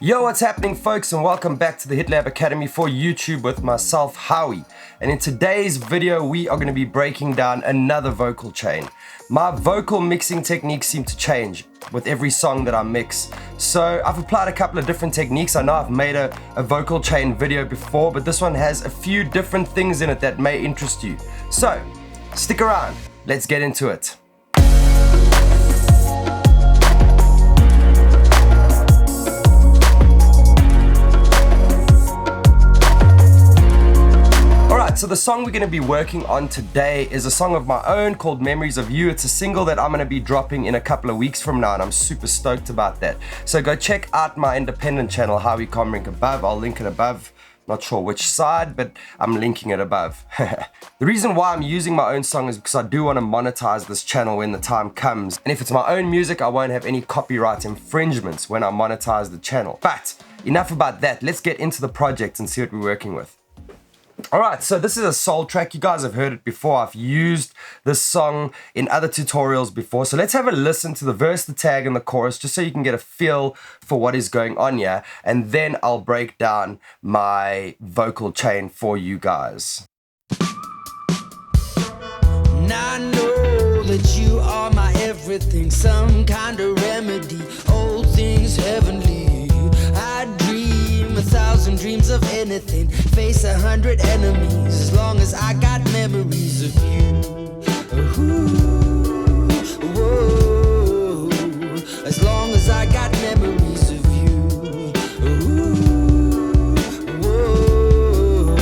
Yo, what's happening, folks, and welcome back to the HitLab Academy for YouTube with myself, Howie. And in today's video, we are going to be breaking down another vocal chain. My vocal mixing techniques seem to change with every song that I mix. So I've applied a couple of different techniques. I know I've made a vocal chain video before, but this one has a few different things in it that may interest you. So stick around. Let's get into it. So the song we're going to be working on today is a song of my own called Memories of You. It's a single that I'm going to be dropping in a couple of weeks from now, and I'm super stoked about that. So go check out my independent channel, Howie Comrink, above. I'll link it above. Not sure which side, but I'm linking it above. The reason why I'm using my own song is because I do want to monetize this channel when the time comes. And if it's my own music, I won't have any copyright infringements when I monetize the channel. But enough about that. Let's get into the project and see what we're working with. Alright, so this is a soul track. You guys have heard it before. I've used this song in other tutorials before. So let's have a listen to the verse, the tag, and the chorus just so you can get a feel for what is going on here. And then I'll break down my vocal chain for you guys. And I know that you are my everything, some kind of remedy, all things heavenly. I dream 1,000 dreams of anything, face 100 enemies, as long as I got memories of you. Ooh, whoa, as long as I got memories of you. Ooh, whoa.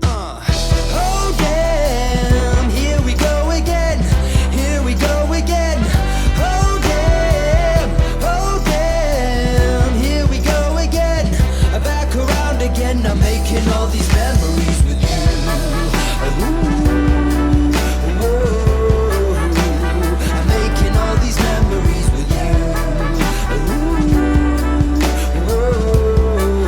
Oh damn, here we go again, here we go again. Oh damn, here we go again. Back around again, I'm making all these memories with you. Ooh, whoa, I'm making all these memories with you. Ooh,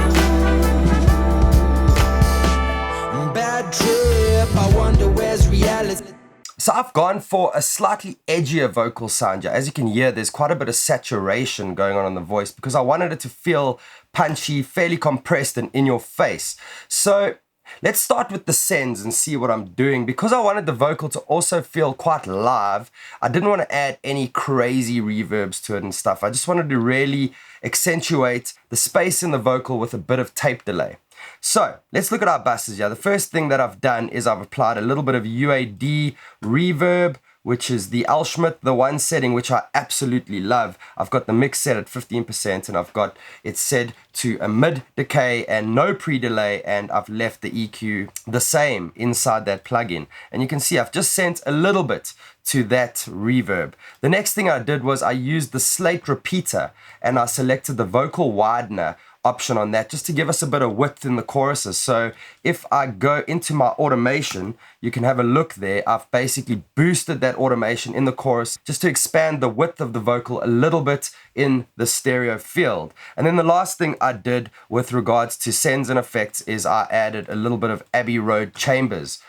whoa. Bad trip, I wonder where's reality. So I've gone for a slightly edgier vocal sound here. As you can hear, there's quite a bit of saturation going on in the voice because I wanted it to feel punchy, fairly compressed, and in your face. So let's start with the sends and see what I'm doing. Because I wanted the vocal to also feel quite live, I didn't want to add any crazy reverbs to it and stuff. I just wanted to really accentuate the space in the vocal with a bit of tape delay. So let's look at our buses here. The first thing that I've done is I've applied a little bit of UAD reverb, which is the L Schmidt, the one setting which I absolutely love. I've got the mix set at 15% and I've got it set to a mid decay and no pre-delay, and I've left the EQ the same inside that plugin. And you can see I've just sent a little bit to that reverb. The next thing I did was I used the slate repeater and I selected the vocal widener option on that just to give us a bit of width in the choruses. So if I go into my automation, you can have a look there. I've basically boosted that automation in the chorus just to expand the width of the vocal a little bit in the stereo field. And then the last thing I did with regards to sends and effects is I added a little bit of Abbey Road chambers.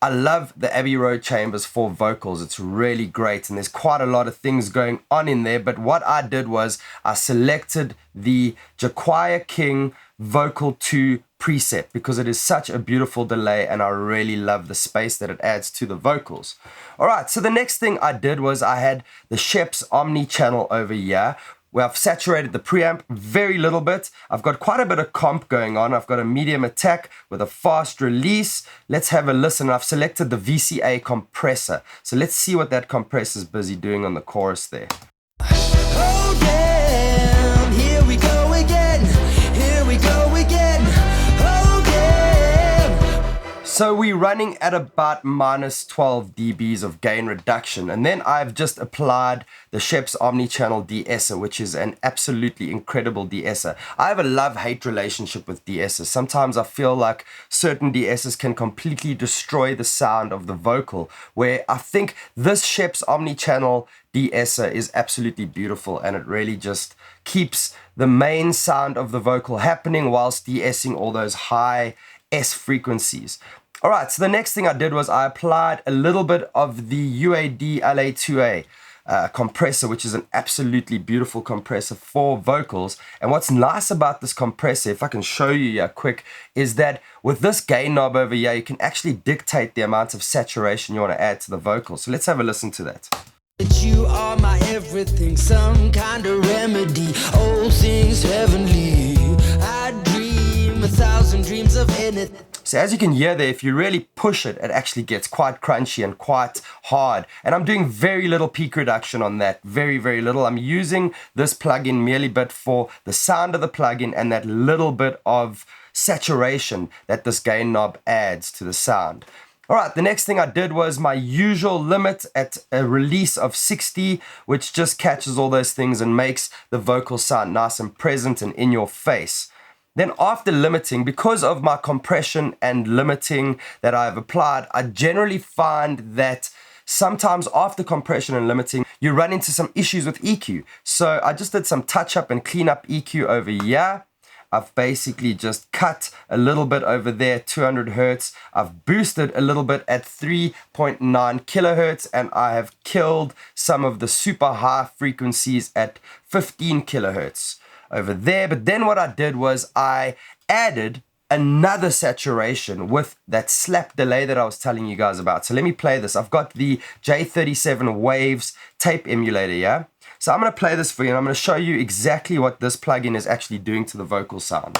I love the Abbey Road chambers for vocals. It's really great and there's quite a lot of things going on in there, but what I did was I selected the Jacquire King Vocal 2 preset because it is such a beautiful delay and I really love the space that it adds to the vocals. Alright, so the next thing I did was I had the Sheps Omni channel over here, where I've saturated the preamp very little bit. I've got quite a bit of comp going on. I've got a medium attack with a fast release. Let's have a listen. I've selected the VCA compressor. So let's see what that compressor is busy doing on the chorus there. Oh damn, here we go again, here we go again. Oh damn. So we're running at about minus 12 dBs of gain reduction, and then I've just applied the Sheps Omnichannel de-esser, which is an absolutely incredible de-esser. I have a love-hate relationship with de-essers. Sometimes I feel like certain de-essers can completely destroy the sound of the vocal, where I think this Sheps Omnichannel de-esser is absolutely beautiful, and it really just keeps the main sound of the vocal happening whilst de-essing all those high S frequencies. Alright, so the next thing I did was I applied a little bit of the UAD LA2A. compressor, which is an absolutely beautiful compressor for vocals. And what's nice about this compressor, if I can show you here quick, is that with this gain knob over here, you can actually dictate the amount of saturation you want to add to the vocal. So let's have a listen to that. That you are my everything, some kind of remedy, all things heavenly. I dream 1,000 dreams of anything. So as you can hear there, if you really push it, it actually gets quite crunchy and quite hard. And I'm doing very little peak reduction on that, very, very little. I'm using this plugin merely but for the sound of the plugin and that little bit of saturation that this gain knob adds to the sound. All right, the next thing I did was my usual limit at a release of 60, which just catches all those things and makes the vocal sound nice and present and in your face. Then after limiting, because of my compression and limiting that I've applied, I generally find that sometimes after compression and limiting, you run into some issues with EQ. So I just did some touch up and clean up EQ over here. I've basically just cut a little bit over there, 200 Hertz. I've boosted a little bit at 3.9 kilohertz, and I have killed some of the super high frequencies at 15 kilohertz over there. But then what I did was I added another saturation with that slap delay that I was telling you guys about. So let me play this. I've got the J37 Waves tape emulator here. So I'm going to play this for you and I'm going to show you exactly what this plugin is actually doing to the vocal sound.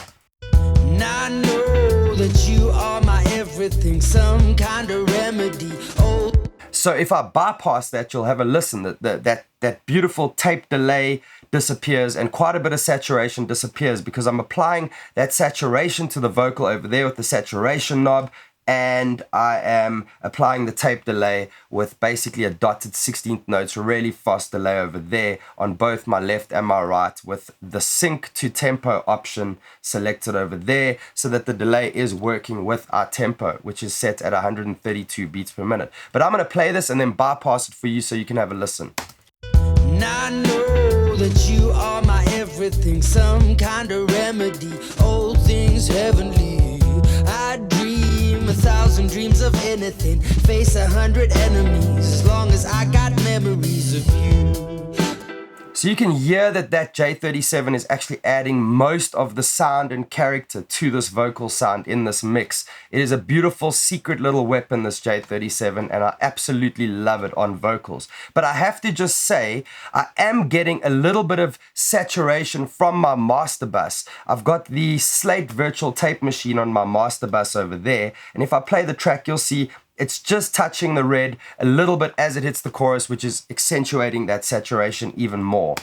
And I know that you are my everything, some kind of remedy. Oh. So if I bypass that, you'll have a listen. That beautiful tape delay disappears and quite a bit of saturation disappears because I'm applying that saturation to the vocal over there with the saturation knob, and I am applying the tape delay with basically a dotted 16th notes, really fast delay over there on both my left and my right, with the sync to tempo option selected over there so that the delay is working with our tempo, which is set at 132 beats per minute. But I'm going to play this and then bypass it for you so you can have a listen. And I know that you are my everything, some kind of remedy, all things heavenly. I dream 1,000 dreams of anything, face 100 enemies, as long as I got memories of you. So you can hear that J37 is actually adding most of the sound and character to this vocal sound in this mix. It is a beautiful secret little weapon, this J37, and I absolutely love it on vocals. But I have to just say, I am getting a little bit of saturation from my master bus. I've got the Slate virtual tape machine on my master bus over there, and if I play the track, you'll see it's just touching the red a little bit as it hits the chorus, which is accentuating that saturation even more.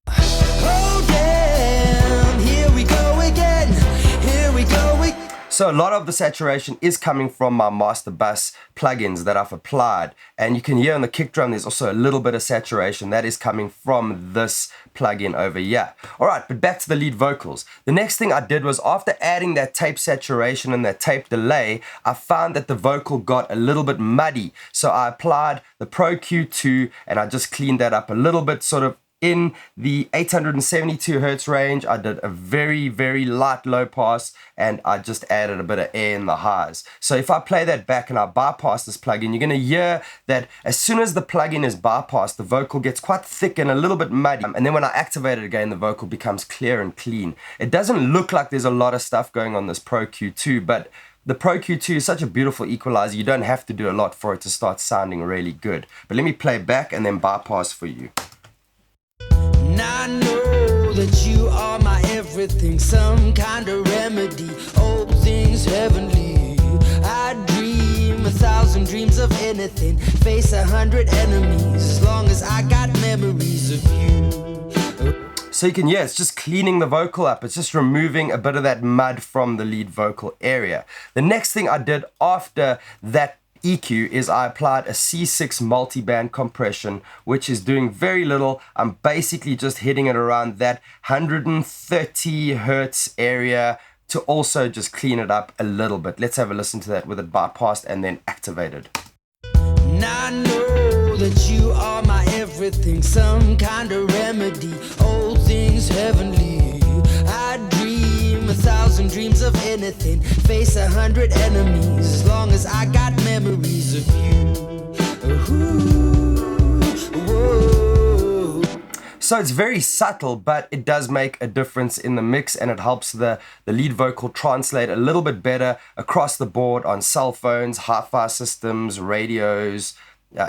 Oh damn, here we go again, here we go again. So a lot of the saturation is coming from my master bus plugins that I've applied. And you can hear on the kick drum, there's also a little bit of saturation that is coming from this plugin over here. All right, but back to the lead vocals. The next thing I did was after adding that tape saturation and that tape delay, I found that the vocal got a little bit muddy. So I applied the Pro Q2 and I just cleaned that up a little bit, sort of in the 872 Hertz range. I did a very, very light low pass and I just added a bit of air in the highs. So if I play that back and I bypass this plugin, you're going to hear that as soon as the plugin is bypassed, the vocal gets quite thick and a little bit muddy. And then when I activate it again, the vocal becomes clear and clean. It doesn't look like there's a lot of stuff going on this Pro Q2, but the Pro Q2 is such a beautiful equalizer, you don't have to do a lot for it to start sounding really good. But let me play back and then bypass for you. And I know that you are my everything, some kind of remedy, all things heavenly. I dream 1,000 dreams of anything, face 100 enemies, as long as I got memories of you. So you can, yeah, it's just cleaning the vocal up. It's just removing a bit of that mud from the lead vocal area. The next thing I did after that EQ is I applied a C6 multiband compression, which is doing very little. I'm basically just hitting it around that 130 Hertz area to also just clean it up a little bit. Let's have a listen to that with it bypassed and then activated. And I know that you are my everything, some kind of remedy, all things heavenly. I dream 1,000 dreams of anything, face 100 enemies, as long as I got memories of you. Ooh, whoa. So it's very subtle, but it does make a difference in the mix, and it helps the lead vocal translate a little bit better across the board on cell phones, hi-fi systems, radios,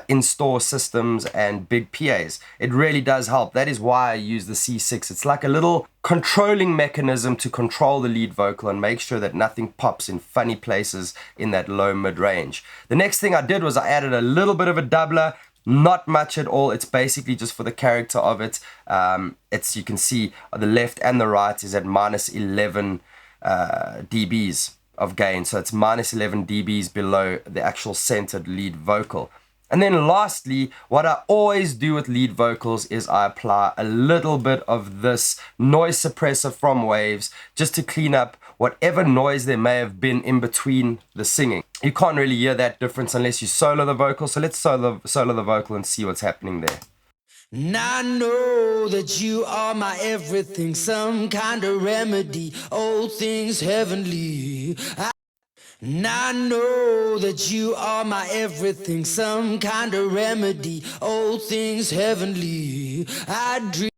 in-store systems, and big PAs. It really does help. That is why I use the C6. It's like a little controlling mechanism to control the lead vocal and make sure that nothing pops in funny places in that low mid range. The next thing I did was I added a little bit of a doubler. Not much at all. It's basically just for the character of it. It's, you can see the left and the right is at minus 11 dBs of gain. So it's minus 11 dBs below the actual centered lead vocal. And then lastly, what I always do with lead vocals is I apply a little bit of this noise suppressor from Waves just to clean up whatever noise there may have been in between the singing. You can't really hear that difference unless you solo the vocal. So let's solo the vocal and see what's happening there. And I know that you are my everything, some kind of remedy, all things heavenly. And I know that you are my everything, some kind of remedy, all things heavenly. I dream.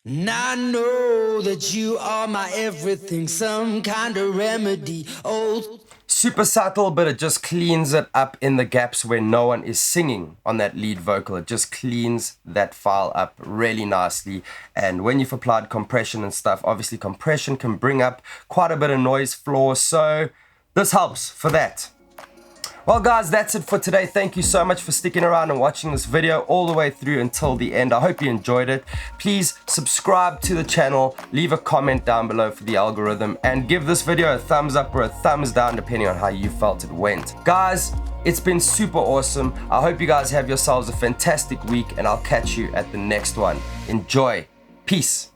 And I know that you are my everything, some kind of remedy, all. Super subtle, but it just cleans it up in the gaps where no one is singing on that lead vocal. It just cleans that file up really nicely. And when you've applied compression and stuff, obviously compression can bring up quite a bit of noise floor. So this helps for that. Well guys, that's it for today. Thank you so much for sticking around and watching this video all the way through until the end. I hope you enjoyed it. Please subscribe to the channel, leave a comment down below for the algorithm, and give this video a thumbs up or a thumbs down depending on how you felt it went. Guys, it's been super awesome. I hope you guys have yourselves a fantastic week, and I'll catch you at the next one. Enjoy. Peace.